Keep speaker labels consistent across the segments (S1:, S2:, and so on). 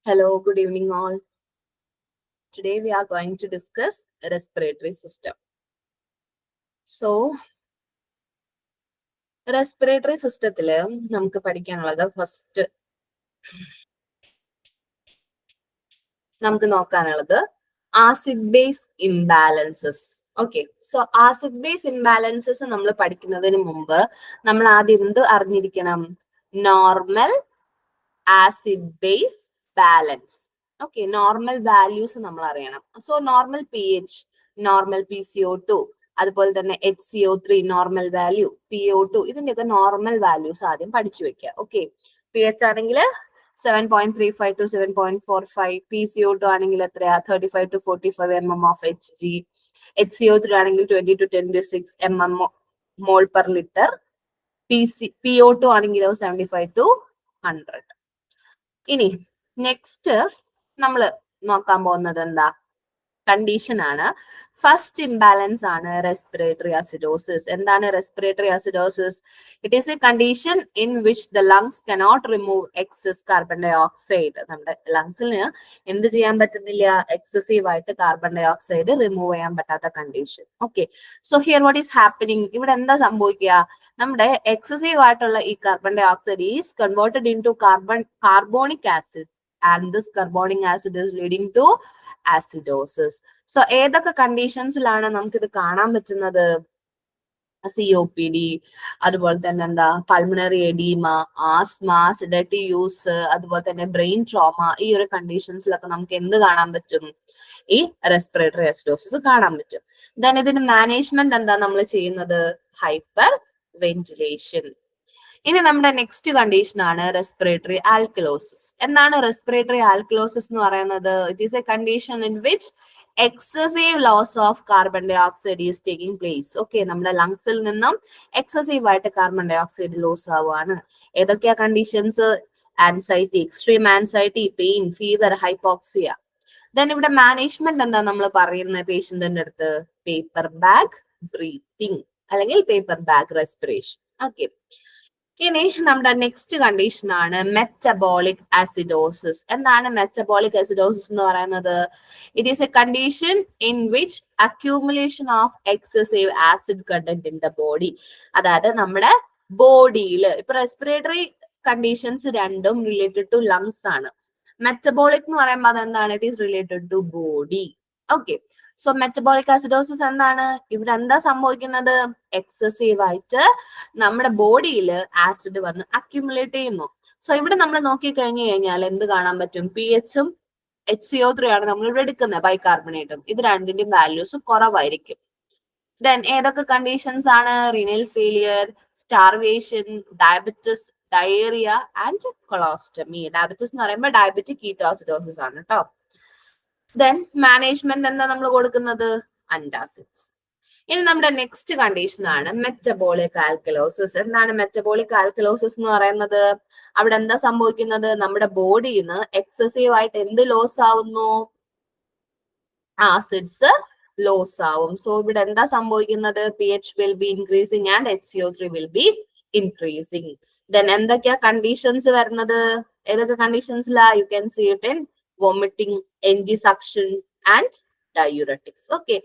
S1: Hello, good evening all. Today we are going to discuss respiratory system. So, respiratory systemത്തില് നമുക്ക് പഠിക്കാനുള്ളത് first നമുക്ക് നോക്കാനുള്ളത് acid base imbalances. Okay, so acid base imbalances നമ്മൾ പഠിക്കുന്നതിന് മുമ്പ് നമ്മൾ ആദ്യം എന്ത് അറിഞ്ഞിരിക്കണം? Normal acid base balance. Okay, normal values നമ്മൾ അറിയണം. So normal P H, normal PCO2, അതുപോലെ തന്നെ HCO3 നോർമൽ വാല്യൂ, PO2, ഇതിന്റെയൊക്കെ നോർമൽ വാല്യൂസ് ആദ്യം പഠിച്ചു വെക്കുക. ഓക്കെ, PH ആണെങ്കിൽ 7.35 to 7.45, PCO2 ആണെങ്കിൽ എത്രയാ 35 to 45 mm of Hg, HCO3 ആണെങ്കിൽ 20 to 10 to 6 mm mol per liter, PO2 ആണെങ്കിലോ 75 to 100. ഇനി നെക്സ്റ്റ് നമ്മൾ നോക്കാൻ പോകുന്നത് എന്താ? കണ്ടീഷൻ ആണ്. ഫസ്റ്റ് ഇംബാലൻസ് ആണ് റെസ്പിറേറ്ററി അസിഡോസിസ്. എന്താണ് respiratory acidosis? It is a condition in which the lungs cannot remove excess carbon dioxide. നമ്മുടെ ലങ്സിന് എന്ത് ചെയ്യാൻ പറ്റുന്നില്ല? എക്സസീവ് ആയിട്ട് കാർബൺ ഡൈ ഓക്സൈഡ് റിമൂവ് ചെയ്യാൻ പറ്റാത്ത condition. Okay, so here what is happening? ഇവിടെ എന്താ സംഭവിക്കുക? നമ്മുടെ എക്സസീവ് ആയിട്ടുള്ള ഈ carbon dioxide is converted into carbonic acid, and this carbonic acid is leading to acidosis. So ഏതൊക്കെ കണ്ടീഷൻസിലാണ് നമുക്ക് ഇത് കാണാൻ പറ്റുന്നത്? COPD, അതുപോലെ തന്നെ എന്താ pulmonary oedema, asthma, sedative use, അതുപോലെ തന്നെ ബ്രെയിൻ ട്രോമ, ഈ ഒരു കണ്ടീഷൻസിലൊക്കെ നമുക്ക് എന്ത് കാണാൻ പറ്റും? ഈ റെസ്പിറേറ്ററി അസിഡോസിസ് കാണാൻ പറ്റും. ദെൻ ഇതിന്റെ മാനേജ്മെന്റ് എന്താ നമ്മൾ ചെയ്യുന്നത്? Hyperventilation. ഇനി നമ്മുടെ നെക്സ്റ്റ് കണ്ടീഷൻ ആണ് റെസ്പിറേറ്ററി ആൽക്കലോസിസ്. എന്താണ് റെസ്പിറേറ്ററി ആൽക്കലോസിസ് എന്ന് പറയുന്നത്? It is a condition in which excessive loss of carbon dioxide is taking place. Okay, നമ്മുടെ ലങ്സിൽ നിന്നും എക്സസീവ് ആയിട്ട് കാർബൺ ഡൈ ഓക്സൈഡ് ലോസ് ആവുകയാണ്. ഏതൊക്കെയാ conditions? Anxiety, extreme anxiety, pain, fever, hypoxia. Then ഇവിടെ management എന്താ നമ്മൾ പറയുന്ന പേഷ്യന്റിന്റെ അടുത്ത്? പേപ്പർ ബാഗ് ബ്രീത്തിങ് അല്ലെങ്കിൽ പേപ്പർ ബാഗ് റെസ്പിറേഷൻ. ഓക്കെ, ഇനി നമ്മുടെ നെക്സ്റ്റ് കണ്ടീഷൻ ആണ് മെറ്റബോളിക് ആസിഡോസിസ്. എന്താണ് മെറ്റബോളിക് ആസിഡോസിസ് എന്ന് പറയുന്നത്? It is a condition in which accumulation of excessive acid content in the body. അതായത് നമ്മുടെ ബോഡിയിൽ ഇപ്പൊ റെസ്പിറേറ്ററി കണ്ടീഷൻസ് രണ്ടും റിലേറ്റഡ് ടു ലങ്സ് ആണ്. മെറ്റബോളിക് എന്ന് പറയുമ്പോൾ അതെന്താണ്? It is related to body. Okay, so metabolic acidosis എന്താണ്? ഇവിടെ എന്താ സംഭവിക്കുന്നത്? എക്സസീവ് ആയിട്ട് നമ്മുടെ ബോഡിയിൽ ആസിഡ് വന്ന് അക്യുമുലേറ്റ് ചെയ്യുന്നു. സോ ഇവിടെ നമ്മൾ നോക്കി കഴിഞ്ഞു കഴിഞ്ഞാൽ എന്ത് കാണാൻ പറ്റും? PH ഉം HCO3 ആണ് നമ്മൾ ഇവിടെ എടുക്കുന്നത്, ബൈകാർബണേറ്റും. ഇത് രണ്ടിന്റെയും വാല്യൂസ് കുറവായിരിക്കും. ദെൻ ഏതൊക്കെ കണ്ടീഷൻസ് ആണ്? Renal failure, starvation, diabetes, diarrhoea and colostomy. Diabetes എന്ന് പറയുമ്പോൾ ഡയബറ്റിക് കീറ്റോസിഡോസിസ് ആണ് കേട്ടോ. ദെൻ മാനേജ്മെന്റ് എന്താ നമ്മൾ കൊടുക്കുന്നത്? അന്റാസിഡ്സ്. ഇനി നമ്മുടെ നെക്സ്റ്റ് കണ്ടീഷൻ ആണ് മെറ്റബോളിക് ആൽക്കലോസിസ്. എന്താണ് മെറ്റബോളിക് ആൽക്കലോസിസ് എന്ന് പറയുന്നത്? അവിടെ എന്താ സംഭവിക്കുന്നത്? നമ്മുടെ ബോഡിയിൽ നിന്ന് എക്സസീവ് ആയിട്ട് എന്ത് ലോസ് ആവുന്നു? ആസിഡ്സ് ലോസ് ആവും. സോ ഇവിടെ എന്താ സംഭവിക്കുന്നത്? PH will be increasing and HCO3 will be increasing. Then എന്തൊക്കെയാ കണ്ടീഷൻസ് വരുന്നത്? ഏതൊക്കെ കണ്ടീഷൻസിലാ? You can see it in vomiting, NG suction and diuretics. Okay,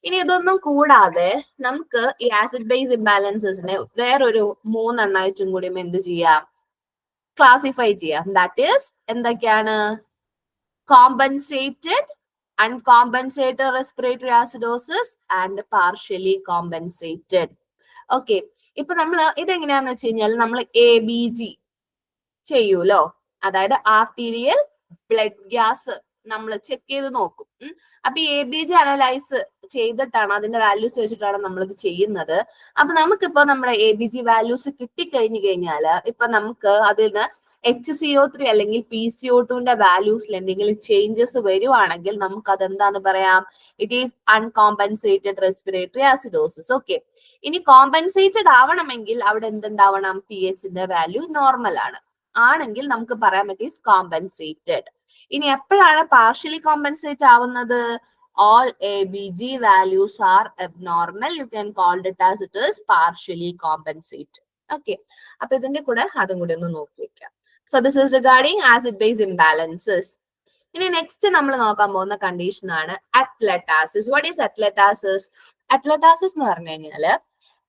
S1: ഇനി ഇതൊന്നും കൂടാതെ നമുക്ക് ഈ ആസിഡ് ബേസ് ഇംബാലൻസസിനെ വേറൊരു 3 എണ്ണായിട്ടും കൂടി എന്ത് ചെയ്യാം? ക്ലാസിഫൈ ചെയ്യാം. ദാറ്റ് ഈസ് എന്തൊക്കെയാണ്? Compensated, uncompensated respiratory acidosis and partially compensated. Okay, ഇപ്പൊ നമ്മൾ ഇതെങ്ങനെയാന്ന് വെച്ച് കഴിഞ്ഞാൽ നമ്മൾ ABG ചെയ്യൂലോ, അതായത് ആർട്ടീരിയൽ ബ്ലഡ് ഗ്യാസ് നമ്മൾ ചെക്ക് ചെയ്ത് നോക്കും. അപ്പൊ ഈ ABG അനലൈസ് ചെയ്തിട്ടാണ്, അതിന്റെ വാല്യൂസ് വെച്ചിട്ടാണ് നമ്മൾ ഇത് ചെയ്യുന്നത്. അപ്പൊ നമുക്കിപ്പോ നമ്മുടെ ABG വാല്യൂസ് കിട്ടിക്കഴിഞ്ഞു കഴിഞ്ഞാല് ഇപ്പൊ നമുക്ക് അതിന് HCO3 അല്ലെങ്കിൽ PCO2ന്റെ വാല്യൂസിൽ എന്തെങ്കിലും ചേഞ്ചസ് വരുവാണെങ്കിൽ നമുക്ക് അതെന്താന്ന് പറയാം? It is uncompensated respiratory acidosis. Okay, ഇനി കോമ്പൻസേറ്റഡ് ആവണമെങ്കിൽ അവിടെ എന്തുണ്ടാവണം? PHന്റെ വാല്യൂ നോർമൽ ആണെങ്കിൽ നമുക്ക് പറയാൻ പറ്റും കോമ്പൻസേറ്റഡ്. ഇനി എപ്പോഴാണ് പാർഷ്യലി കോമ്പൻസേറ്റ് ആവുന്നത്? all ABG values are abnormal. You can call it as it is partially compensated. Okay, അപ്പൊ ഇതിന്റെ കൂടെ അതും കൂടി ഒന്ന് നോക്കി വെക്കാം. So this is regarding acid-base imbalances. ഇനി നെക്സ്റ്റ് നമ്മൾ നോക്കാൻ പോകുന്ന കണ്ടീഷൻ ആണ് അത്ലറ്റാസിസ്. What is അത്ലറ്റാസിസ്? അത്ലറ്റാസിസ് എന്ന് പറഞ്ഞു കഴിഞ്ഞാല്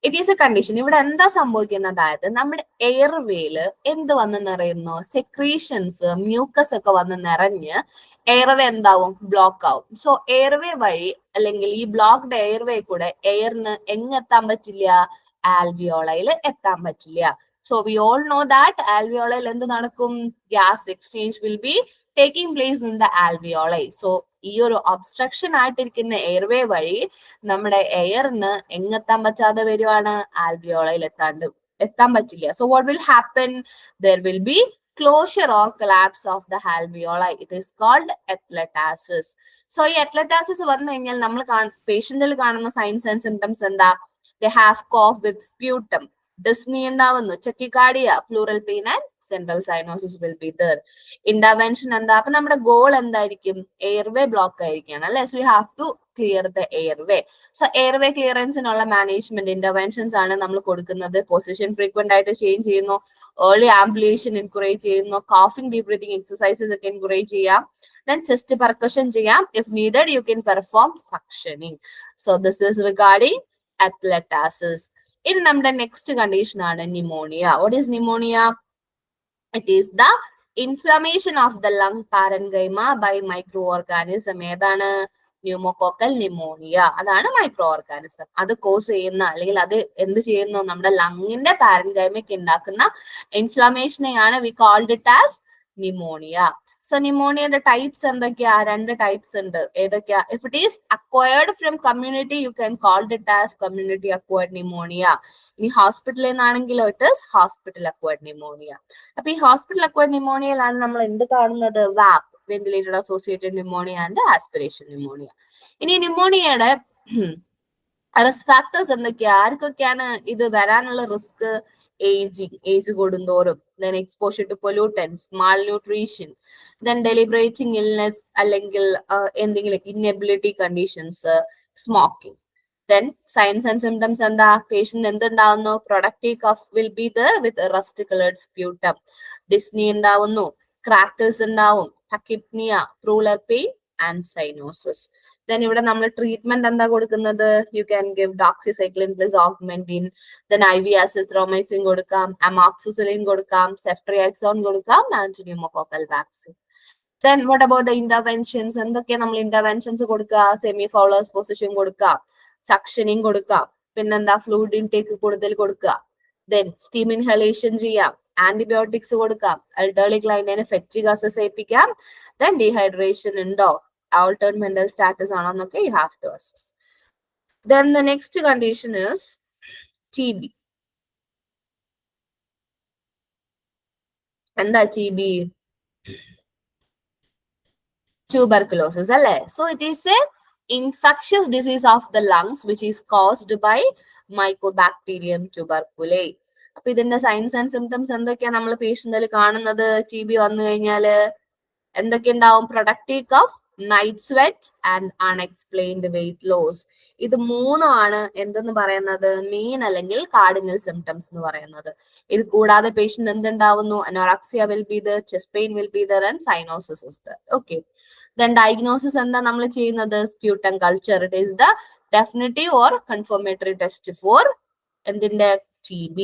S1: ഇറ്റ് ഈസ് എ കണ്ടീഷൻ. ഇവിടെ എന്താ സംഭവിക്കുന്നത്? അതായത് നമ്മുടെ എയർവേയില് എന്ത് വന്ന് നിറയുന്നു? സെക്രീഷൻസ്, മ്യൂക്കസ് ഒക്കെ വന്ന് നിറഞ്ഞ് എയർവേ എന്താവും? ബ്ലോക്ക് ആവും. സോ എയർവേ വഴി അല്ലെങ്കിൽ ഈ ബ്ലോക്ക്ഡ് എയർവേ കൂടെ എയറിന് എങ്ങെത്താൻ പറ്റില്ല? ആൽവിയോളയിൽ എത്താൻ പറ്റില്ല. So we all know that ആൽവിയോളയിൽ എന്ത് നടക്കും? Gas exchange will be taking place in the alveoli. So ഈ ഒരു ഒബ്സ്ട്രക്ഷൻ ആയിട്ടിരിക്കുന്ന എയർവേ വഴി നമ്മുടെ എയറിന് എങ്ങെത്താൻ പറ്റാതെ വരുവാണ്? ആൽവിയോളയിൽ എത്താൻ പറ്റില്ല. So what will happen? There will be closure or collapse of the alveoli. It is called athletasis. So ഈ athletasis വന്നു കഴിഞ്ഞാൽ നമ്മൾ പേഷ്യന്റിൽ കാണുന്ന സൈൻസ് ആൻഡ് സിംറ്റംസ് എന്താ? They have cough with sputum, dyspnea ഉണ്ടാവുന്നു, tachycardia, pleural pain and central cyanosis will be there. Intervention എന്താ? അപ്പൊ നമ്മുടെ ഗോൾ എന്തായിരിക്കും? എയർവേ ബ്ലോക്ക് ആയിരിക്കണം അല്ലെ? So you have to clear the airway. So airway ക്ലിയറൻസിനുള്ള management interventions ആണ് നമ്മൾ കൊടുക്കുന്നത്. പൊസിഷൻ ഫ്രീക്വന്റ് ആയിട്ട് ചേഞ്ച് ചെയ്യുന്നു, ഏർലി ആംബുലേഷൻ എൻകറേജ് ചെയ്യുന്നു, കോഫിംഗ് ഡീപ് ബ്രീതിങ് എക്സസൈസസ് ഒക്കെ എൻകറേജ് ചെയ്യാം. Then chest percussion ചെയ്യാം. If needed, you can perform suctioning. So this is regarding athletasis. In നമ്മുടെ നെക്സ്റ്റ് കണ്ടീഷൻ ആണ് pneumonia. What is pneumonia? It is the inflammation of the lung parenchyma by microorganism. ഏതാണ്? Pneumococcal pneumonia. അതാണ് micro organism. അത് cause ചെയ്യുന്ന അല്ലെങ്കിൽ അത് എന്ത് ചെയ്യുന്നു? നമ്മുടെ ലങ്ങിന്റെ പാരൻകൈമയ്ക്ക് ഉണ്ടാക്കുന്ന ഇൻഫ്ലമേഷനെയാണ് we called it as pneumonia. So ന്യൂമോണിയയുടെ ടൈപ്സ് എന്തൊക്കെയാ? 2 ടൈപ്സ് ഉണ്ട്. ഏതൊക്കെയാ? If it is acquired from community you can called it as community acquired pneumonia. ഇനി ഹോസ്പിറ്റലിൽ നിന്നാണെങ്കിലോ it is hospital acquired pneumonia. അപ്പൊ ഈ ഹോസ്പിറ്റൽ അക്വയർഡ് ന്യൂമോണിയയിലാണ് നമ്മൾ എന്ത് കാണുന്നത്? VAP, ventilated associated pneumonia and aspiration pneumonia. ഇനി ന്യൂമോണിയയുടെ റിസ്ക് ഫാക്ടേഴ്സ് എന്തൊക്കെയാ? ആർക്കൊക്കെയാണ് ഇത് വരാനുള്ള റിസ്ക്? ഏജ് കൂടുന്തോറും, then exposure to pollutants, malnutrition, then deliberating illness അല്ലെങ്കിൽ എന്തെങ്കിലും inability conditions, smoking. Then signs and symptoms എന്താ? പേഷ്യന്റ് എന്തുണ്ടാവുന്നു? Productive cough will be there with rust colored sputum, dyspnea ഉണ്ടാവുന്നു, ക്രാക്കിൾസ് ഉണ്ടാവും, tachypnea, pleural pain and cyanosis. Then ഇവിടെ നമ്മൾ treatment എന്താ കൊടുക്കുന്നത്? You can give doxycycline plus Augmentin, then IV azithromycin കൊടുക്കാം, amoxicillin കൊടുക്കാം, ceftriaxone കൊടുക്കാം, and pneumococcal vaccine. Then what about the interventions? എന്തൊക്കെയാ നമ്മൾ ഇന്റർവെൻഷൻസ് കൊടുക്കുക? സെമി ഫൗളേഴ്സ് പൊസിഷൻ കൊടുക്കാം, സക്ഷനിങ് കൊടുക്കാം, പിന്നെന്താ ഫ്ലൂയിഡ് ഇൻടേക്ക് കൂടുതൽ കൊടുക്കുക, then സ്റ്റീം ഇൻഹലേഷൻ ചെയ്യാം, ആന്റിബയോട്ടിക്സ് കൊടുക്കാം, എൽഡർലി ക്ലൈന്റിനെ ഫെറ്റിക് അസസ് ചെയ്യിപ്പിക്കാം, then ഡീഹൈഡ്രേഷൻ ഉണ്ടോ, altered mental status ആണോന്നൊക്കെ you have to assess. Then the next condition is TB. എന്താ TB? Tuberculosis അല്ലേ? So it is a infectious disease of the lungs which is caused by Mycobacterium tuberculosis. അപ്പൊ ഇതിന്റെ signs and symptoms എന്തൊക്കെയാ നമ്മൾ പേഷ്യന്റിൽ കാണുന്നത്? TB വന്നു കഴിഞ്ഞാല് എന്തൊക്കെ ഉണ്ടാവും? Productive cough, night sweat and unexplained weight loss. ഇത് മൂന്നുമാണ് എന്തെന്ന് പറയുന്നത്? മെയിൻ അല്ലെങ്കിൽ കാർഡിനൽ സിംറ്റംസ് എന്ന് പറയുന്നത്. ഇത് കൂടാതെ പേഷ്യന്റ് എന്തുണ്ടാവുന്നു? Anorexia will be there, chest pain will be there and cyanosis is there. Okay, then diagnosis എന്താ നമ്മൾ ചെയ്യുന്നത്? Sputum culture. It is the definitive or confirmatory test for എന്തിന്റെ? TB.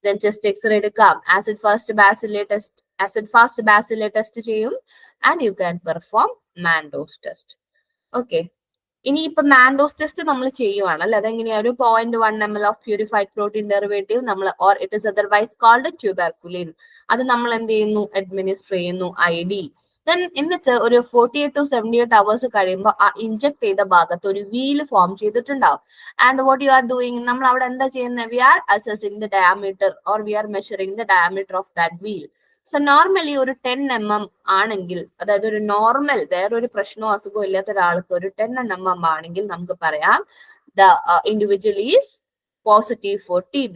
S1: ദെൻ ചെസ്റ്റ് എക്സ്റേ എടുക്കാം, acid fast bacilli test ചെയ്യും, and you can perform Mandos test. Okay. ഇനി ഇപ്പൊ Mandous test നമ്മൾ ചെയ്യുവാണ് അല്ലെ? അതെങ്ങനെയാ? ഒരു 0.1 ml of purified protein derivative നമ്മൾ, or it is otherwise called tuberculin, അത് നമ്മൾ എന്ത് ചെയ്യുന്നു? അഡ്മിനിസ്റ്റർ ചെയ്യുന്നു ID. ദെൻ എന്നിട്ട് ഒരു 48 to 78 hours കഴിയുമ്പോൾ ആ ഇൻജെക്ട് ചെയ്ത ഭാഗത്ത് ഒരു വീൽ ഫോം ചെയ്തിട്ടുണ്ടാവും. And what you are doing? നമ്മൾ അവിടെ എന്താ ചെയ്യുന്നത്? We are assessing the diameter or we are measuring the diameter of that wheal. So normally ഒരു 10 mm ആണെങ്കിൽ, അതായത് ഒരു നോർമൽ വേറൊരു പ്രശ്നമോ അസുഖമോ ഇല്ലാത്ത ഒരാൾക്ക് ഒരു 10 mm ആണെങ്കിൽ നമുക്ക് പറയാം the individual is positive for TB.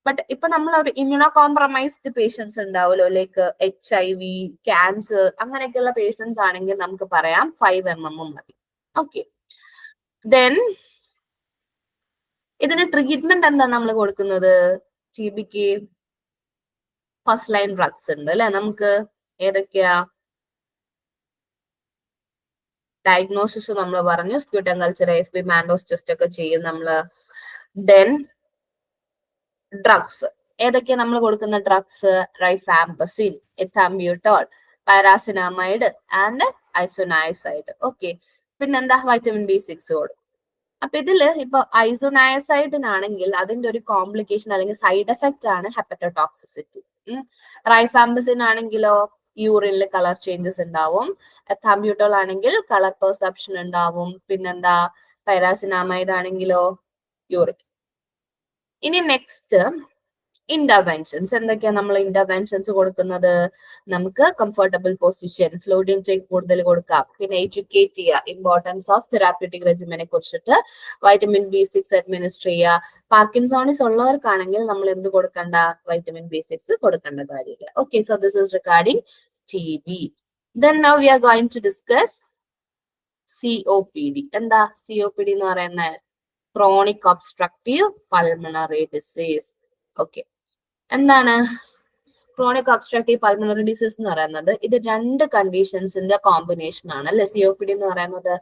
S1: But ഇപ്പൊ നമ്മൾ ഒരു ഇമ്മ്യൂണോ കോംപ്രമൈസ്ഡ് പേഷ്യൻസ് ഉണ്ടാവുമല്ലോ, ലൈക്ക് HIV, ക്യാൻസർ, അങ്ങനെയൊക്കെയുള്ള പേഷ്യൻസ് ആണെങ്കിൽ നമുക്ക് പറയാം 5 mm മതി. ഓക്കെ, ദെൻ ഇതിന് ട്രീറ്റ്മെന്റ് എന്താ നമ്മൾ കൊടുക്കുന്നത്? TBക്ക് ഫസ്റ്റ് ലൈൻ ഡ്രഗ്സ് ഉണ്ട് അല്ലെ. നമുക്ക് ഏതൊക്കെയാ? ഡയഗ്നോസിസ് നമ്മൾ പറഞ്ഞു, sputum culture, AFB, Mantoux test ഒക്കെ ചെയ്യും നമ്മള്. ദെൻ ഡ്രഗ്സ് ഏതൊക്കെയാ നമ്മൾ കൊടുക്കുന്ന drugs? Rifampicin, ethambutol, pyrazinamide and isoniazid. Okay, പിന്നെന്താ? വൈറ്റമിൻ B6 കൊടുക്കും. അപ്പൊ ഇതില് ഇപ്പൊ ഐസോനയസൈഡിനാണെങ്കിൽ അതിന്റെ ഒരു കോംപ്ലിക്കേഷൻ അല്ലെങ്കിൽ സൈഡ് എഫക്റ്റ് ആണ് ഹെപ്പറ്റോടോക്സിസിറ്റി. റൈഫാംപസിൻ ആണെങ്കിലോ യൂറിനിൽ കളർ ചേഞ്ചസ് ഉണ്ടാവും. എഥാംബ്യൂട്ടോൾ ആണെങ്കിൽ കളർ പെർസെപ്ഷൻ ഉണ്ടാവും. പിന്നെന്താ? പാരാസിനാമൈഡ് ആണെങ്കിലോ യൂറിൻ. ഇനി നെക്സ്റ്റ് ഇന്റർവെൻഷൻസ്. എന്തൊക്കെയാ നമ്മൾ ഇന്റർവെൻഷൻസ് കൊടുക്കുന്നത്? നമുക്ക് കംഫർട്ടബിൾ പൊസിഷൻ, ഫ്ലൂയിഡ് ഇൻടേക്ക് കൂടുതൽ കൊടുക്കാം. പിന്നെ എഡ്യൂക്കേറ്റ് ചെയ്യുക ഇമ്പോർട്ടൻസ് ഓഫ് തെറാപ്യൂട്ടിക് റെജിമിനെ കുറിച്ചിട്ട്. വൈറ്റമിൻ B6 അഡ്മിനിസ്റ്റർ ചെയ്യുക. പാർക്കിൻസോണിസ് ഉള്ളവർക്കാണെങ്കിൽ നമ്മൾ എന്ത് കൊടുക്കണ്ട? വൈറ്റമിൻ B6 കൊടുക്കേണ്ട കാര്യമില്ല. Okay, so this is regarding TB. Then now we are going to discuss COPD. എന്താ COPD എന്ന് പറയുന്നത്? Chronic obstructive pulmonary disease. Okay, എന്താണ് ക്രോണിക് ഒബ്സ്ട്രക്റ്റീവ് പൾമണറി ഡിസീസ് എന്ന് പറയുന്നത്? ഇത് രണ്ട് കണ്ടീഷൻസിന്റെ കോമ്പിനേഷൻ ആണ് അല്ലെ. COPD എന്ന് പറയുന്നത്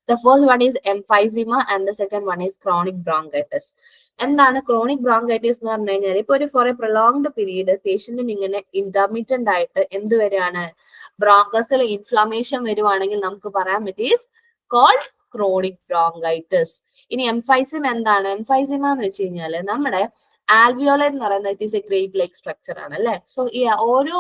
S1: the first one is എംഫൈസിമ and the second one is chronic bronchitis. എന്താണ് ക്രോണിക് ബ്രോങ്കൈറ്റിസ് എന്ന് പറഞ്ഞു കഴിഞ്ഞാൽ ഇപ്പൊ ഒരു ഫോർ എ പ്രൊലോങ്ഡ് പീരീഡ് പേഷ്യന്റിന് ഇങ്ങനെ ഇന്റർമീഡിയന്റ് ആയിട്ട് എന്ത് വരികയാണ്? ബ്രോങ്കസിൽ ഇൻഫ്ലമേഷൻ വരുവാണെങ്കിൽ നമുക്ക് പറയാം it is called chronic bronchitis. ഇനി എംഫൈസിമ എന്താണ്? എംഫൈസിമ എന്ന് വെച്ച് കഴിഞ്ഞാല് നമ്മുടെ ആൽവിയോള എന്ന് പറയുന്നത് it is a grape like structure ആണ് അല്ലെ. സോ ഈ ഓരോ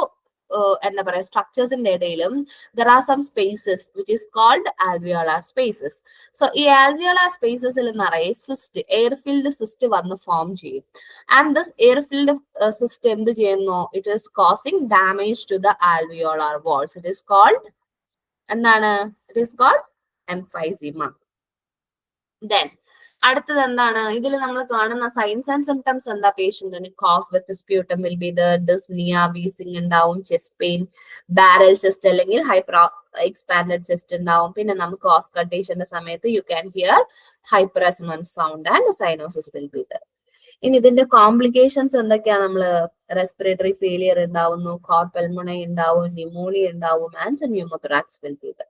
S1: എന്താ പറയാ സ്ട്രക്ചേഴ്സിന്റെ ഇടയിലും there are some spaces which is called alveolar spaces. So ഈ ആൽവിയോളാർ സ്പേസസിൽ നിറയെ സിസ്റ്റ്, എയർ ഫിൽഡ് സിസ്റ്റ് വന്ന് ഫോം ചെയ്യും. And this air filled cyst എന്ത് ചെയ്യുന്നു? It is causing damage to the alveolar walls. It is called എന്താണ്? It is called emphysema. Then അടുത്തത് എന്താണ്? ഇതിൽ നമ്മൾ കാണുന്ന സൈൻസ് ആൻഡ് സിംറ്റംസ് എന്താ? പേഷ്യന്റിന് cough with sputum will be there, dyspnea, wheezing ഉണ്ടാവും, ചെസ്റ്റ് പെയിൻ, ബാരൽ ചെസ്റ്റ് അല്ലെങ്കിൽ ഹൈപ്പർ എക്സ്പാൻഡഡ് ചെസ്റ്റ് ഉണ്ടാവും. പിന്നെ നമുക്ക് ഓസ്കൾട്ടേഷന്റെ സമയത്ത് you can hear hyperresonance sound and cyanosis will be there. ഇനി ഇതിന്റെ കോംപ്ലിക്കേഷൻസ് എന്തൊക്കെയാ? നമ്മള് റെസ്പിറേറ്ററി ഫെയിലിയർ ഉണ്ടാവുന്നു, കോർ പൾമണറി ഉണ്ടാവും, ന്യൂമോണിയ ഉണ്ടാവും and pneumothorax will be there.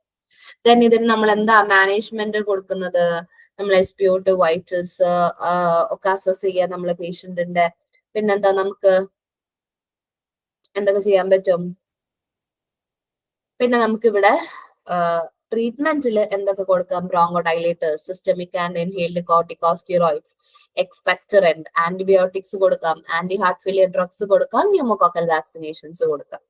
S1: Then ഇതിന് നമ്മൾ എന്താ മാനേജ്മെന്റ് കൊടുക്കുന്നത്? നമ്മൾ SpO2 വൈറ്റൽസ് ഒക്കെ അസസ് ചെയ്യാൻ നമ്മളെ പേഷ്യന്റിന്റെ. പിന്നെന്താ നമുക്ക് എന്തൊക്കെ ചെയ്യാൻ പറ്റും? പിന്നെ നമുക്ക് ഇവിടെ ട്രീറ്റ്മെന്റിൽ എന്തൊക്കെ കൊടുക്കാം? Bronchodilators, systemic and inhaled corticosteroids, expectorant, antibiotics കൊടുക്കാം, ആന്റി ഹാർട്ട് ഫെയിലിയർ ഡ്രഗ്സ് കൊടുക്കാം, ന്യൂമോകോക്കൽ വാക്സിനേഷൻസ് കൊടുക്കാം.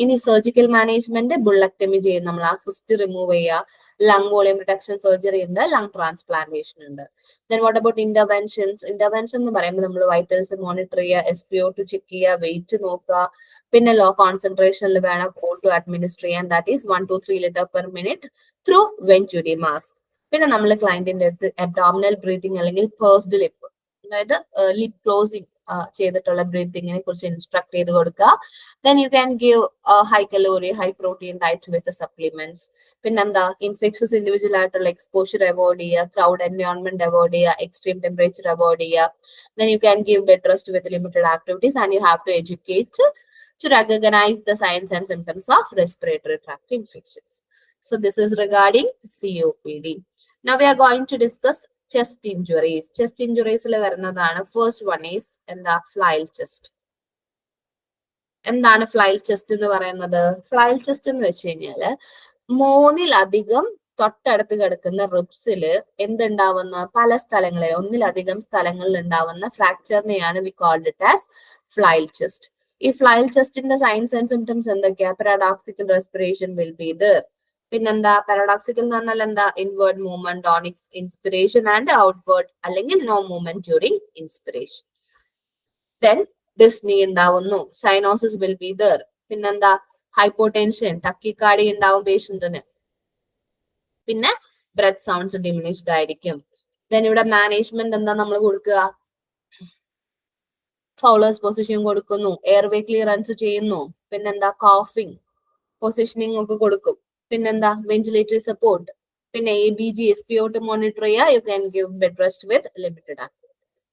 S1: ഇനി സർജിക്കൽ മാനേജ്മെന്റ് ബുള്ളക്ടമി ചെയ്യും, നമ്മൾ ആ സിസ്റ്റ് റിമൂവ് ചെയ്യുക. ലങ് വോളിയം റിഡക്ഷൻ സർജറി ഉണ്ട്, ലങ് ട്രാൻസ്പ്ലാന്റേഷൻ ഉണ്ട്. Then what about interventions? Intervention എന്ന് പറയുമ്പോൾ നമ്മൾ വൈറ്റൽസ് മോണിറ്റർ ചെയ്യുക, SpO2 ചെക്ക് ചെയ്യുക, വെയിറ്റ് നോക്കുക. പിന്നെ ലോ കോൺസെൻട്രേഷനിൽ വേണം ഫോഡ് ടു അഡ്മിനിസ്റ്റർ ചെയ്യാൻ, that is 1 to 3 litre per minute through venturi mask. പിന്നെ നമ്മൾ ക്ലയന്റിന്റെ അടുത്ത് അബ്ഡോമിനൽ ബ്രീതിങ് അല്ലെങ്കിൽ പേഴ്സ്ഡ് ലിപ്പ്, അതായത് ലിപ് ക്ലോസിംഗ് ചെയ്തിട്ടുള്ള ബ്രീതിങ്ങിനെ കുറിച്ച് ഇൻസ്ട്രക്ട് ചെയ്ത് കൊടുക്കുക. Then you can give high calorie high protein diet with supplements. പിന്നെന്താ? ഇൻഫെക്ഷസ് ഇൻഡിവിജ്വൽ ആയിട്ടുള്ള എക്സ്പോഷർ അവോയ്ഡ് ചെയ്യുക, ക്രൗഡ് എൻവയോൺമെന്റ് അവോയ്ഡ് ചെയ്യുക, എക്സ്ട്രീം ടെമ്പറേച്ചർ അവോയ്ഡ് ചെയ്യുക. Then you can give bed rest with limited activities and you have to educate to recognize the signs and symptoms of respiratory tract infections. So this is regarding COPD. Now we are going to discuss chest injuries. Chest injuries le varunadana. First one is flail chest. എന്താണ് ഫ്ലൈൽ chest എന്ന് പറയുന്നത്? ഫ്ലൈൽ chest എന്ന് വെച്ച് കഴിഞ്ഞാല് മൂന്നിലധികം തൊട്ടടുത്ത് കിടക്കുന്ന റിബ്സില് എന്തുണ്ടാവുന്ന പല സ്ഥലങ്ങളിൽ ഒന്നിലധികം സ്ഥലങ്ങളിൽ ഉണ്ടാവുന്ന ഫ്രാക്ചറിനെയാണ് we called it as flail chest. ഈ ഫ്ലൈൽ ചെസ്റ്റിന്റെ സൈൻസ് ആൻഡ് സിംറ്റംസ് എന്തൊക്കെയാ? Paradoxical respiration will be there. പിന്നെന്താ? പാരാഡോക്സിക്കൽ എന്ന് പറഞ്ഞാൽ എന്താ? Inward movement on inspiration and outward അല്ലെങ്കിൽ no movement during inspiration. Then dyspnea ഉണ്ടാവുന്നു, സൈനോസിസ് വിൽ ബി ദർ. പിന്നെന്താ? ഹൈപ്പോടെൻഷൻ, ടക്കിക്കാർഡി ഉണ്ടാവും പേഷ്യന്റിന്. പിന്നെ ബ്രെത്ത് സൗണ്ട്സ് ഡിമിനിഷ്ഡ് ആയിരിക്കും. ദെൻ ഇവിടെ മാനേജ്മെന്റ് എന്താ നമ്മൾ കൊടുക്കുക? ഫൗളേഴ്സ് പൊസിഷൻ കൊടുക്കുന്നു, എയർവേ ക്ലിയറൻസ് ചെയ്യുന്നു. പിന്നെന്താ? കോഫിംഗ് പൊസിഷനിങ് ഒക്കെ കൊടുക്കും. പിന്നെന്താ? Ventilatory support. പിന്നെ ABG SpO2 മോണിറ്റർ ചെയ്യുക. You can give bed rest with limited activities.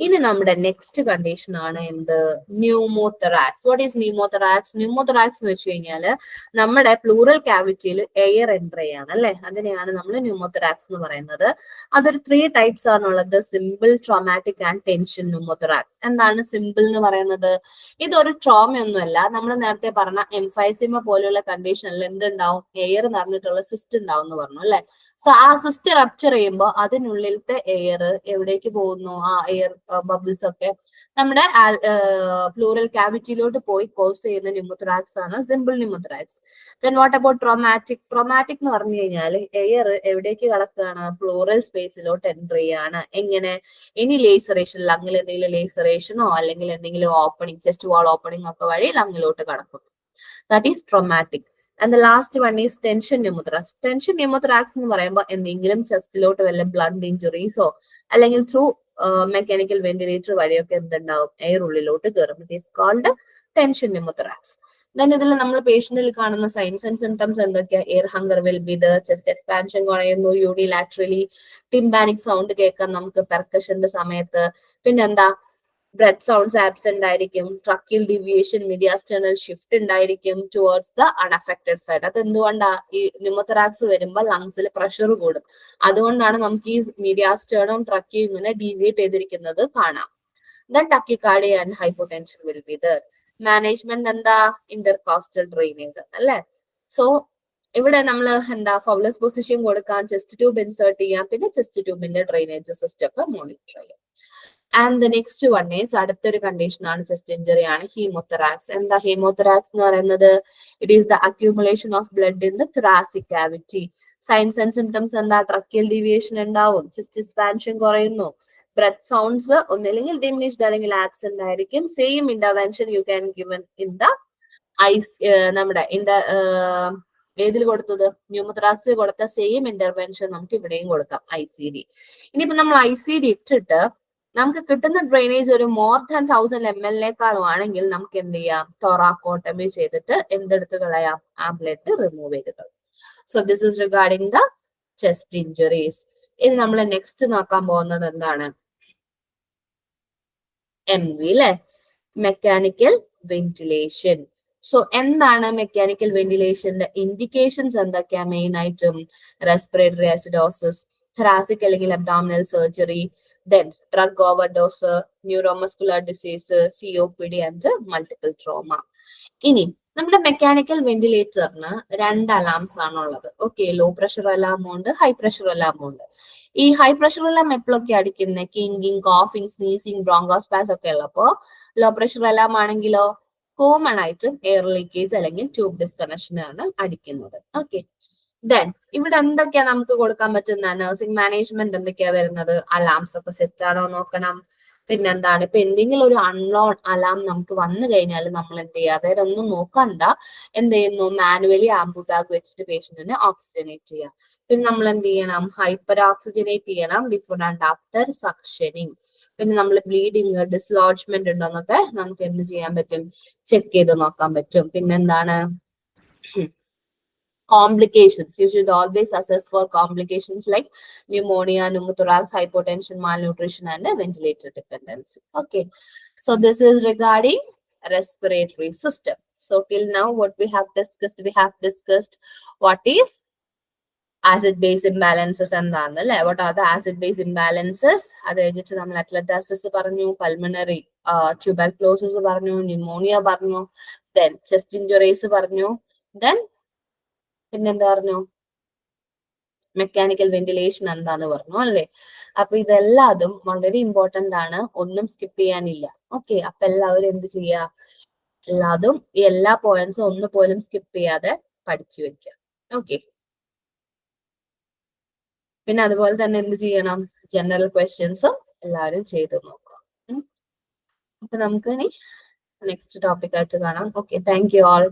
S1: ഇനി നമ്മുടെ നെക്സ്റ്റ് കണ്ടീഷൻ ആണ് എന്ത്? Pneumothorax. What is pneumothorax? Pneumothorax എന്ന് വെച്ച് കഴിഞ്ഞാല് നമ്മുടെ പ്ലൂറൽ ക്യാവിറ്റിയിൽ എയർ എൻട്രി ചെയ്യാണ് അല്ലെ, അതിനെയാണ് നമ്മൾ ന്യൂമോതൊറാക്സ് എന്ന് പറയുന്നത്. അതൊരു 3 ടൈപ്സ് ആണുള്ളത്: simple, traumatic and tension pneumothorax. എന്താണ് സിമ്പിൾ എന്ന് പറയുന്നത്? ഇതൊരു ട്രോമയൊന്നുമല്ല. നമ്മൾ നേരത്തെ പറഞ്ഞ എംഫൈസിമ പോലെയുള്ള കണ്ടീഷനിൽ എന്തുണ്ടാവും? എയർ നിറഞ്ഞിട്ടുള്ള സിസ്റ്റ് ഉണ്ടാവും എന്ന് പറഞ്ഞു അല്ലെ. സോ ആ സിസ്റ്റ് റപ്ചർ ചെയ്യുമ്പോൾ അതിനുള്ളിലത്തെ എയർ എവിടേക്ക് പോകുന്നു? ആ എയർ ബബിൾസ് ഒക്കെ നമ്മുടെ പ്ലൂറൽ ക്യാവിറ്റിയിലോട്ട് പോയി കോസ് ചെയ്യുന്ന ന്യൂമോതൊറാക്സ് ആണ് simple pneumothorax. Then what about traumatic? Traumatic എന്ന് പറഞ്ഞു കഴിഞ്ഞാൽ എയർ എവിടേക്ക് കടക്കുകയാണ്? പ്ലൂറൽ സ്പേസിലോട്ട് എൻട്രി ചെയ്യാണ്. എങ്ങനെ? ഇനി ലേസറേഷൻ, ലങ്ങിൽ എന്തെങ്കിലും ലേസറേഷനോ അല്ലെങ്കിൽ എന്തെങ്കിലും ഓപ്പണിംഗ്, ചെസ്റ്റ് വാൾ ഓപ്പണിംഗ് ഒക്കെ വഴി ലങ്ങിലോട്ട് കടക്കും. That is traumatic. And the last one is tension pneumothorax. Tension pneumothorax എന്ന് പറയുമ്പോൾ എന്തെങ്കിലും ചെസ്റ്റിലോട്ട് വല്ല ബ്ലഡ് ഇഞ്ചുറീസോ അല്ലെങ്കിൽ ത്രൂ മെക്കാനിക്കൽ വെന്റിലേറ്റർ വഴിയൊക്കെ എന്തുണ്ടാവും? എയർ ഉള്ളിലോട്ട് കയറും. It is called tension pneumothorax. Then ഇതിൽ നമ്മൾ പേഷ്യന്റിൽ കാണുന്ന സൈൻസ് ആൻഡ് സിംറ്റംസ് എന്തൊക്കെയാ? Air hunger will be there, chest expansion കുറയുന്നു, യൂണിലാറ്ററലി ടിംബാനിക് സൗണ്ട് കേൾക്കാം നമുക്ക് പെർക്കഷന്റെ സമയത്ത്. പിന്നെന്താ? ബ്രെഡ് സൗണ്ട്സ് ആബ്സെന്റ് ആയിരിക്കും, ട്രക്കിൽ ഡിവിയേഷൻ, മീഡിയാസ്റ്റേണൽ ഷിഫ്റ്റ് ഉണ്ടായിരിക്കും ടുവേർഡ്സ് ദ അൺഅഫക്റ്റഡ് സൈഡ്. അത് എന്തുകൊണ്ടാ? ഈ ന്യൂമോതൊറാക്സ് വരുമ്പോൾ ലങ്സിൽ പ്രഷർ കൂടും, അതുകൊണ്ടാണ് നമുക്ക് ഈ മീഡിയാസ്റ്റേണും ട്രക്കിയും ഇങ്ങനെ ഡീവിയേറ്റ് ചെയ്തിരിക്കുന്നത് കാണാം. Then tachycardia and hypotension will be there. Management എന്താ? ഇന്റർകോസ്റ്റൽ ഡ്രെയിനേജ് അല്ലെ. സോ ഇവിടെ നമ്മൾ എന്താ? ഫൗളസ് പൊസിഷൻ കൊടുക്കാൻ, ചെസ്റ്റ് ട്യൂബ് ഇൻസേർട്ട് ചെയ്യാം, പിന്നെ ചെസ്റ്റ് ട്യൂബിന്റെ ഡ്രെയിനേജ് സിസ്റ്റം ഒക്കെ മോണിറ്റർ ചെയ്യാം. And the next one is, അടുത്തൊരു കണ്ടീഷൻ ആണ്, ചെസ്റ്റ് ഇഞ്ചറി ആണ്, ഹീമോതൊറാക്സ്. എന്താ ഹീമോതൊറാക്സ് എന്ന് പറയുന്നത്? It is the accumulation of blood in the thoracic cavity. Signs and symptoms എന്താ? ട്രക്കിയൽ ഡീവിയേഷൻ ഉണ്ടാവും, ചെസ്റ്റ് എക്സ്പാൻഷൻ കുറയുന്നു, ബ്രെത്ത് സൗണ്ട്സ് ഒന്നില്ലെങ്കിൽ ഡിമിനിഷ്ഡ് അല്ലെങ്കിൽ ആബ്സെന്റ് ആയിരിക്കും. Same intervention you can given in the ice, നമ്മുടെ ഏതിൽ കൊടുത്തത്? ന്യൂമോതൊറാക്സിൽ കൊടുത്ത സെയിം ഇന്റർവെൻഷൻ നമുക്ക് ഇവിടെയും കൊടുക്കാം, ICD. ഇനിയിപ്പോ നമ്മൾ ICD ഇട്ടിട്ട് നമുക്ക് കിട്ടുന്ന ഡ്രെയിനേജ് ഒരു മോർ ദാൻ 1000 ml ആണെങ്കിൽ നമുക്ക് എന്ത് ചെയ്യാം? തൊറാക്കോട്ടമി ചെയ്തിട്ട് എന്തെടുത്ത് കളയാം? ആ ബ്ലഡ് റിമൂവ് ചെയ്ത് കളയാം. So this is regarding the chest injuries. ഇനി നമ്മൾ നെക്സ്റ്റ് നോക്കാൻ പോകുന്നത് എന്താണ്? MV അല്ലെ, മെക്കാനിക്കൽ വെന്റിലേഷൻ. സോ എന്താണ് മെക്കാനിക്കൽ വെന്റിലേഷന്റെ ഇൻഡിക്കേഷൻസ് എന്തൊക്കെയാ? മെയിൻ ആയിട്ടും റെസ്പിറേറ്ററി അസിഡോസിസ്, thoracic അല്ലെങ്കിൽ abdominal surgery, then drug overdose, neuromuscular disease, COPD and multiple trauma. ഇനി നമ്മുടെ മെക്കാനിക്കൽ വെന്റിലേറ്ററിന് 2 അലാംസ് ആണുള്ളത്. ഓക്കെ, ലോ പ്രഷർ അലാമും ഉണ്ട്, ഹൈ പ്രഷർ അലാമും ഉണ്ട്. ഈ ഹൈ പ്രഷർ അലാം എപ്പോഴൊക്കെ അടിക്കുന്ന? കിങ്കിങ്, കോഫിങ്, സ്നീസിങ്, ബ്രോങ്കോസ്പാസ് ഒക്കെ ഉള്ളപ്പോ. ലോ പ്രഷർ അലാം ആണെങ്കിലോ കോമൺ ആയിട്ട് എയർ ലീക്കേജ് അല്ലെങ്കിൽ ട്യൂബ് ഡിസ്കണക്ഷൻ ആണ് അടിക്കുന്നത്. ഓക്കെ, ദെൻ ഇവിടെ എന്തൊക്കെയാ നമുക്ക് കൊടുക്കാൻ പറ്റുന്ന? നഴ്സിംഗ് മാനേജ്മെന്റ് എന്തൊക്കെയാ വരുന്നത്? അലാംസ് ഒക്കെ സെറ്റ് ആണോ നോക്കണം. പിന്നെന്താണ്? ഇപ്പൊ എന്തെങ്കിലും ഒരു അൺലോൺ അലാം നമുക്ക് വന്നു കഴിഞ്ഞാൽ നമ്മൾ എന്ത് ചെയ്യുക? വേറെ ഒന്നും നോക്കണ്ട, എന്ത് ചെയ്യുന്നു? മാനുവലി ആംബു ബാഗ് വെച്ചിട്ട് പേഷ്യന്റിനെ ഓക്സിജനേറ്റ് ചെയ്യുക. പിന്നെ നമ്മൾ എന്ത് ചെയ്യണം? ഹൈപ്പർ ഓക്സിജനേറ്റ് ചെയ്യണം ബിഫോർ ആൻഡ് ആഫ്റ്റർ സക്ഷനിങ്. പിന്നെ നമ്മൾ ബ്ലീഡിങ്, ഡിസ്ലോഡ്ജ്മെന്റ് ഉണ്ടോന്നൊക്കെ നമുക്ക് എന്ത് ചെയ്യാൻ പറ്റും? ചെക്ക് ചെയ്ത് നോക്കാൻ പറ്റും. പിന്നെന്താണ്? Complications. You should always assess for complications like pneumonia, pneumothorax, hypotension, malnutrition, and ventilator dependency. Okay, so this is regarding respiratory system. So till now, what we have discussed what is acid base imbalances എന്താണ്? What are the acid base imbalances? അത് കഴിഞ്ഞിട്ട് നമ്മൾ അറ്റ്ലറ്റാസിസ് പറഞ്ഞു, pulmonary tuberculosis പറഞ്ഞു, pneumonia പറഞ്ഞു, then chest injuries പറഞ്ഞു, then പിന്നെന്താ പറഞ്ഞു? മെക്കാനിക്കൽ വെന്റിലേഷൻ എന്താന്ന് പറഞ്ഞു അല്ലേ. അപ്പൊ ഇതെല്ലാതും വളരെ ഇമ്പോർട്ടന്റ് ആണ്, ഒന്നും സ്കിപ്പ് ചെയ്യാനില്ല. ഓക്കെ, അപ്പൊ എല്ലാവരും എന്ത് ചെയ്യാ? എല്ലാതും ഈ എല്ലാ പോയിന്റ്സും ഒന്ന് പോലും സ്കിപ്പ് ചെയ്യാതെ പഠിച്ചു വെക്കുക. ഓക്കെ, പിന്നെ അതുപോലെ തന്നെ എന്ത് ചെയ്യണം? ജനറൽ ക്വസ്റ്റ്യൻസും എല്ലാവരും ചെയ്ത് നോക്കുക. അപ്പൊ നമുക്ക് ഇനി നെക്സ്റ്റ് ടോപ്പിക് ആയിട്ട് കാണാം. Okay, thank you all.